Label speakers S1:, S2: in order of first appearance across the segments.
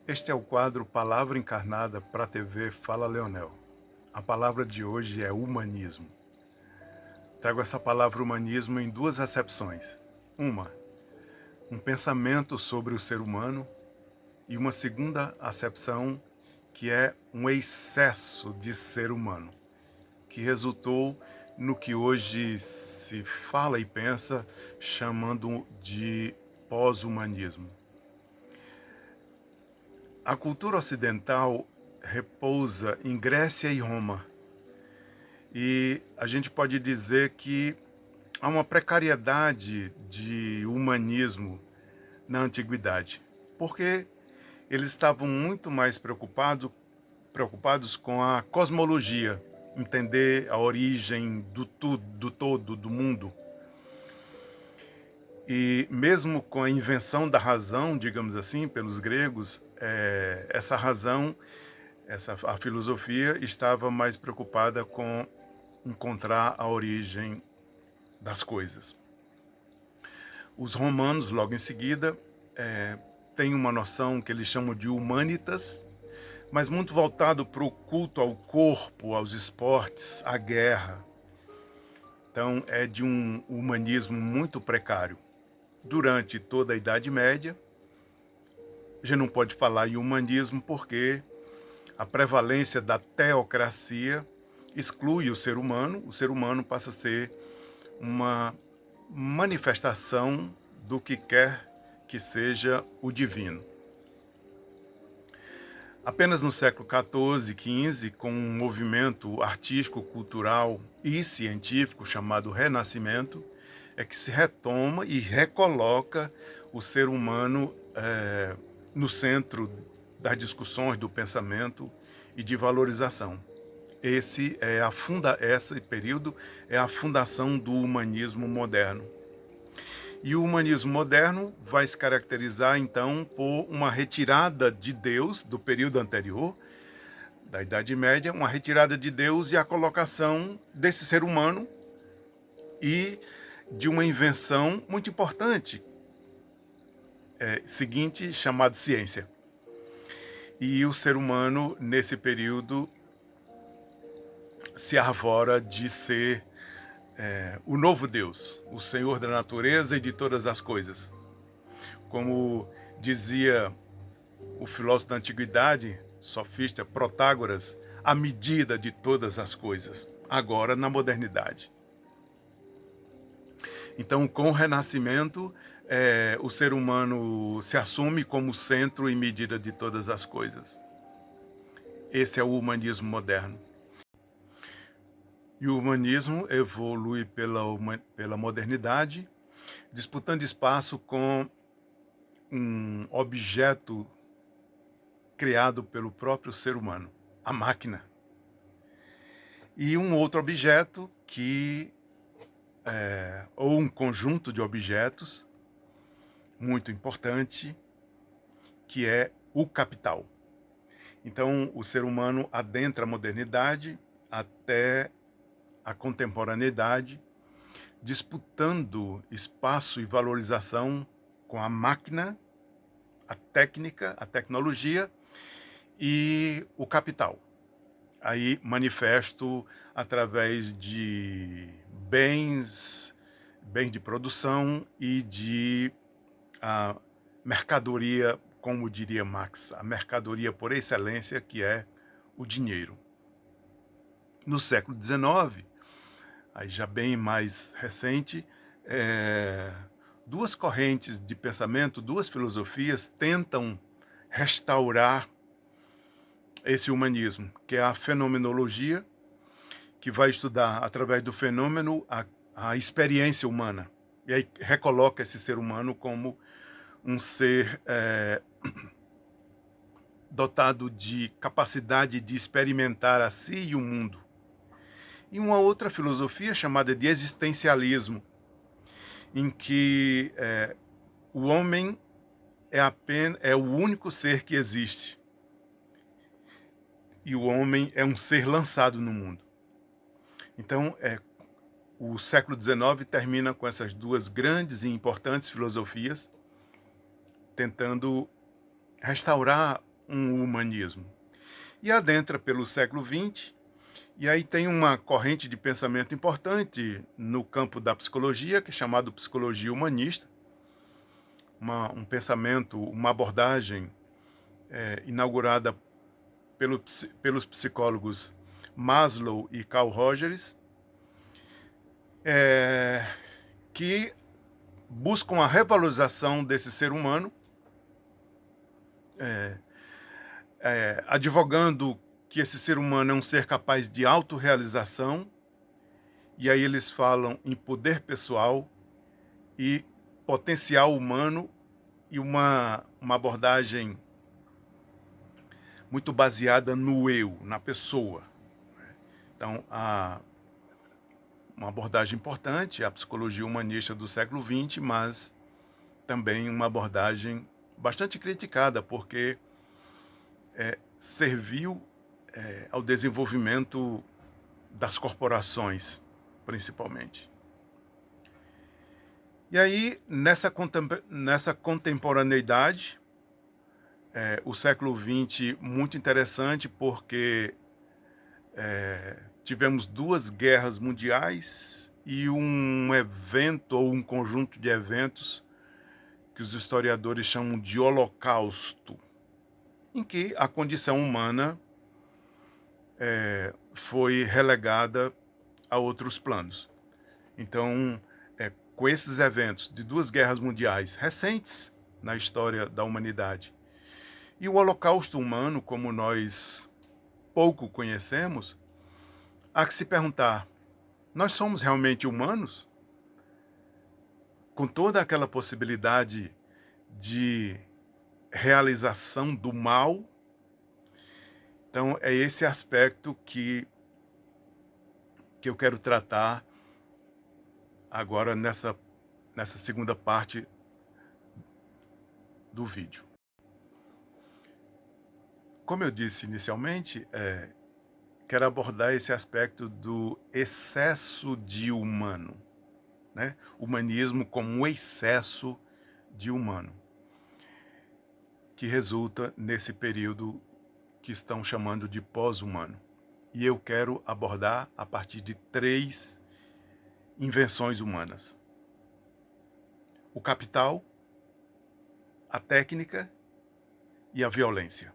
S1: Este é o quadro Palavra Encarnada para a TV Fala Leonel. A palavra de hoje é humanismo. Trago essa palavra humanismo em duas acepções. Um pensamento sobre o ser humano, e uma segunda acepção, que é um excesso de ser humano, que resultou no que hoje se fala e pensa chamando de pós-humanismo. A cultura ocidental repousa em Grécia e Roma, e a gente pode dizer que há uma precariedade de humanismo na antiguidade, porque eles estavam muito mais preocupados com a cosmologia, entender a origem do tudo, do todo, do mundo. E mesmo com a invenção da razão, digamos assim, pelos gregos, essa razão, a filosofia estava mais preocupada com encontrar a origem das coisas. Os romanos, logo em seguida, têm uma noção que eles chamam de humanitas, mas muito voltado para o culto ao corpo, aos esportes, à guerra. Então é de um humanismo muito precário. Durante toda a Idade Média, a gente não pode falar em humanismo porque a prevalência da teocracia exclui o ser humano passa a ser uma manifestação do que quer que seja o divino. Apenas no século XIV, XV, com um movimento artístico, cultural e científico chamado Renascimento, é que se retoma e recoloca o ser humano no centro das discussões, do pensamento e de valorização. Esse período é a fundação do humanismo moderno. E o humanismo moderno vai se caracterizar, então, por uma retirada de Deus do período anterior, da Idade Média, uma retirada de Deus e a colocação desse ser humano e de uma invenção muito importante, seguinte, chamada ciência. E o ser humano, nesse período, se arvora de ser o novo Deus, o Senhor da natureza e de todas as coisas. Como dizia o filósofo da antiguidade, sofista Protágoras, a medida de todas as coisas, agora na modernidade. Então, com o Renascimento, o ser humano se assume como centro e medida de todas as coisas. Esse é o humanismo moderno. E o humanismo evolui pela modernidade, disputando espaço com um objeto criado pelo próprio ser humano, a máquina. E um outro objeto ou um conjunto de objetos muito importante, que é o capital. Então, o ser humano adentra a modernidade até a contemporaneidade, disputando espaço e valorização com a máquina, a técnica, a tecnologia e o capital. Aí manifesto através de bens de produção e de mercadoria, como diria Marx, a mercadoria por excelência, que é o dinheiro. No século XIX, aí já bem mais recente, duas correntes de pensamento, duas filosofias tentam restaurar esse humanismo, que é a fenomenologia, que vai estudar através do fenômeno a experiência humana, e aí recoloca esse ser humano como um ser dotado de capacidade de experimentar a si e o mundo. E uma outra filosofia chamada de existencialismo, em que o homem é o único ser que existe. E o homem é um ser lançado no mundo. Então, o século XIX termina com essas duas grandes e importantes filosofias, tentando restaurar um humanismo. E adentra pelo século XX, e aí tem uma corrente de pensamento importante no campo da psicologia, que é chamado psicologia humanista, um pensamento, uma abordagem inaugurada pelos psicólogos Maslow e Carl Rogers, que buscam a revalorização desse ser humano, advogando que esse ser humano é um ser capaz de autorrealização, e aí eles falam em poder pessoal e potencial humano, e uma abordagem muito baseada no eu, na pessoa. Então, uma abordagem importante, a psicologia humanista do século XX, mas também uma abordagem bastante criticada, porque serviu ao desenvolvimento das corporações, principalmente. E aí, nessa contemporaneidade, o século XX muito interessante, porque tivemos 2 guerras mundiais e um evento ou um conjunto de eventos que os historiadores chamam de holocausto, em que a condição humana foi relegada a outros planos. Então, com esses eventos de 2 guerras mundiais recentes na história da humanidade e o holocausto humano, como nós pouco conhecemos, há que se perguntar: nós somos realmente humanos? Com toda aquela possibilidade de realização do mal? Então, é esse aspecto que eu quero tratar agora nessa segunda parte do vídeo. Como eu disse inicialmente, quero abordar esse aspecto do excesso de humano, né? Humanismo como um excesso de humano, que resulta nesse período que estão chamando de pós-humano. E eu quero abordar a partir de 3 invenções humanas: o capital, a técnica e a violência.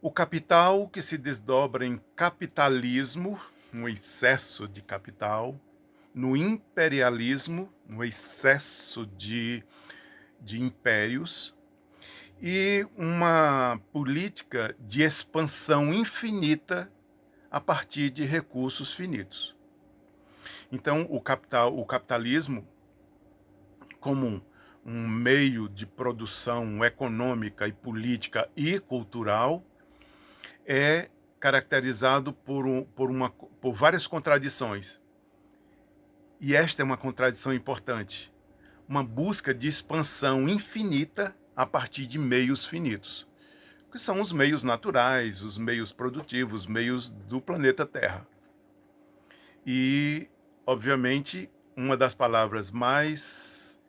S1: O capital, que se desdobra em capitalismo, um excesso de capital, no imperialismo, um excesso de impérios, e uma política de expansão infinita a partir de recursos finitos. Então, o capitalismo, como um meio de produção econômica e política e cultural, é caracterizado por várias contradições. E esta é uma contradição importante: uma busca de expansão infinita a partir de meios finitos, que são os meios naturais, os meios produtivos, os meios do planeta Terra. E, obviamente, uma das palavras mais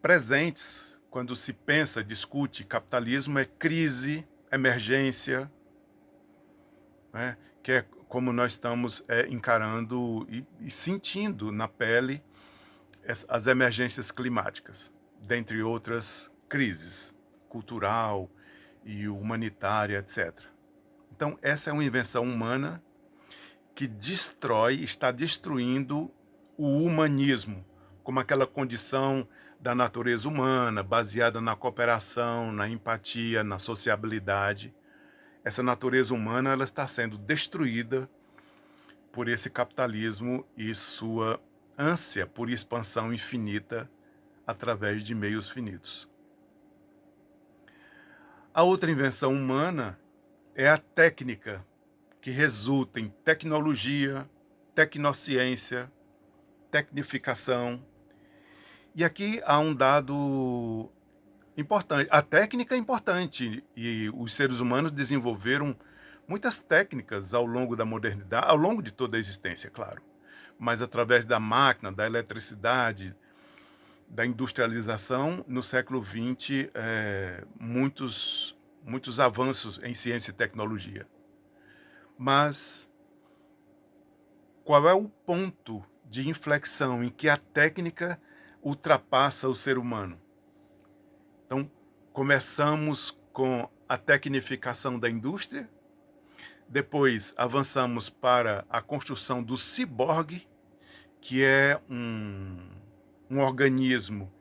S1: presentes quando se pensa, discute capitalismo é crise, emergência, né? Que é como nós estamos encarando e sentindo na pele as emergências climáticas, dentre outras crises, cultural e humanitária, etc. Então, essa é uma invenção humana que está destruindo o humanismo, como aquela condição da natureza humana, baseada na cooperação, na empatia, na sociabilidade. Essa natureza humana, ela está sendo destruída por esse capitalismo e sua ânsia por expansão infinita através de meios finitos. A outra invenção humana é a técnica, que resulta em tecnologia, tecnociência, tecnificação. E aqui há um dado importante. A técnica é importante e os seres humanos desenvolveram muitas técnicas ao longo da modernidade, ao longo de toda a existência, claro. Mas através da máquina, da eletricidade, da industrialização, no século XX, muitos avanços em ciência e tecnologia. Mas qual é o ponto de inflexão em que a técnica ultrapassa o ser humano? Então, começamos com a tecnificação da indústria, depois avançamos para a construção do ciborgue, que é um organismo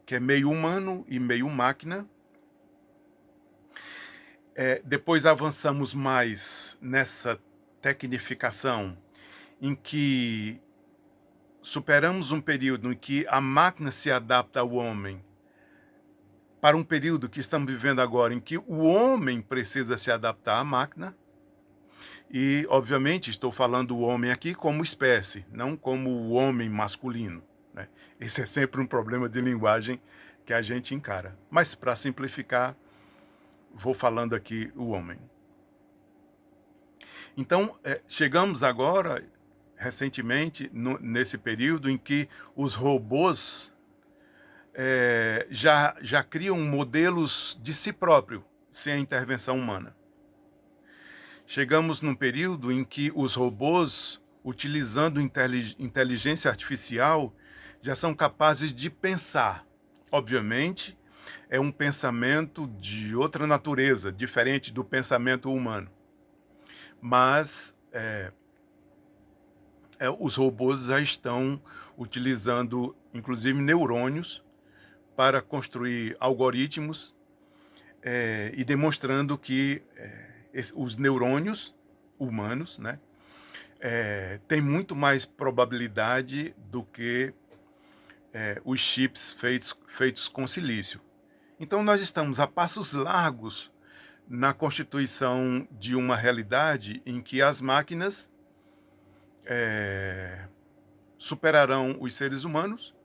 S1: que é meio humano e meio máquina. Depois avançamos mais nessa tecnificação, em que superamos um período em que a máquina se adapta ao homem, para um período que estamos vivendo agora, em que o homem precisa se adaptar à máquina. E, obviamente, estou falando o homem aqui como espécie, não como o homem masculino, né? Esse é sempre um problema de linguagem que a gente encara. Mas, para simplificar, vou falando aqui o homem. Então, chegamos agora, recentemente, nesse período em que os robôs já criam modelos de si próprio, sem a intervenção humana. Chegamos num período em que os robôs, utilizando inteligência artificial, já são capazes de pensar. Obviamente, é um pensamento de outra natureza, diferente do pensamento humano. Mas os robôs já estão utilizando, inclusive, neurônios para construir algoritmos e demonstrando que os neurônios humanos, né, têm muito mais probabilidade do que os chips feitos com silício. Então, nós estamos a passos largos na constituição de uma realidade em que as máquinas superarão os seres humanos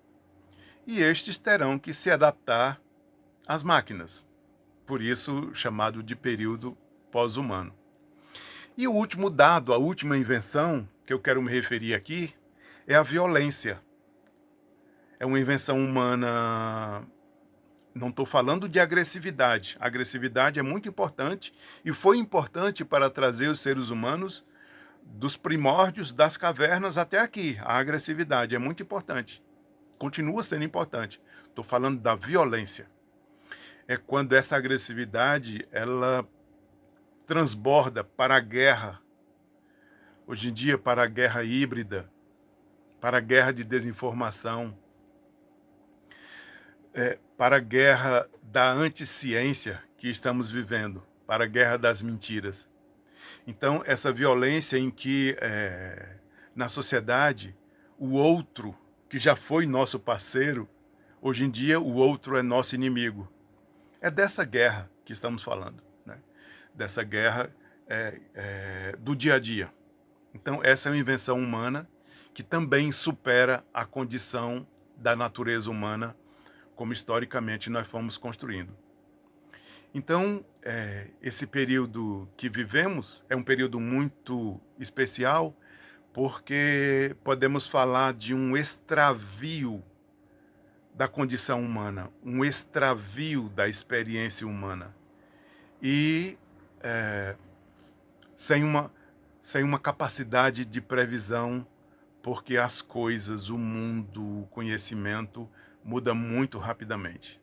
S1: e estes terão que se adaptar às máquinas. Por isso, chamado de período pós-humano. E o último dado, a última invenção que eu quero me referir aqui é a violência. É uma invenção humana. Não estou falando de agressividade. A agressividade é muito importante e foi importante para trazer os seres humanos dos primórdios das cavernas até aqui. A agressividade é muito importante. Continua sendo importante. Estou falando da violência. É quando essa agressividade ela transborda para a guerra. Hoje em dia, para a guerra híbrida, para a guerra de desinformação, para a guerra da anticiência que estamos vivendo, para a guerra das mentiras. Então, essa violência em que, na sociedade, o outro, que já foi nosso parceiro, hoje em dia o outro é nosso inimigo. É dessa guerra que estamos falando, né? Dessa guerra do dia a dia. Então, essa é uma invenção humana que também supera a condição da natureza humana, como historicamente nós fomos construindo. Então, esse período que vivemos é um período muito especial, porque podemos falar de um extravio da condição humana, um extravio da experiência humana. E sem uma capacidade de previsão, porque as coisas, o mundo, o conhecimento muda muito rapidamente.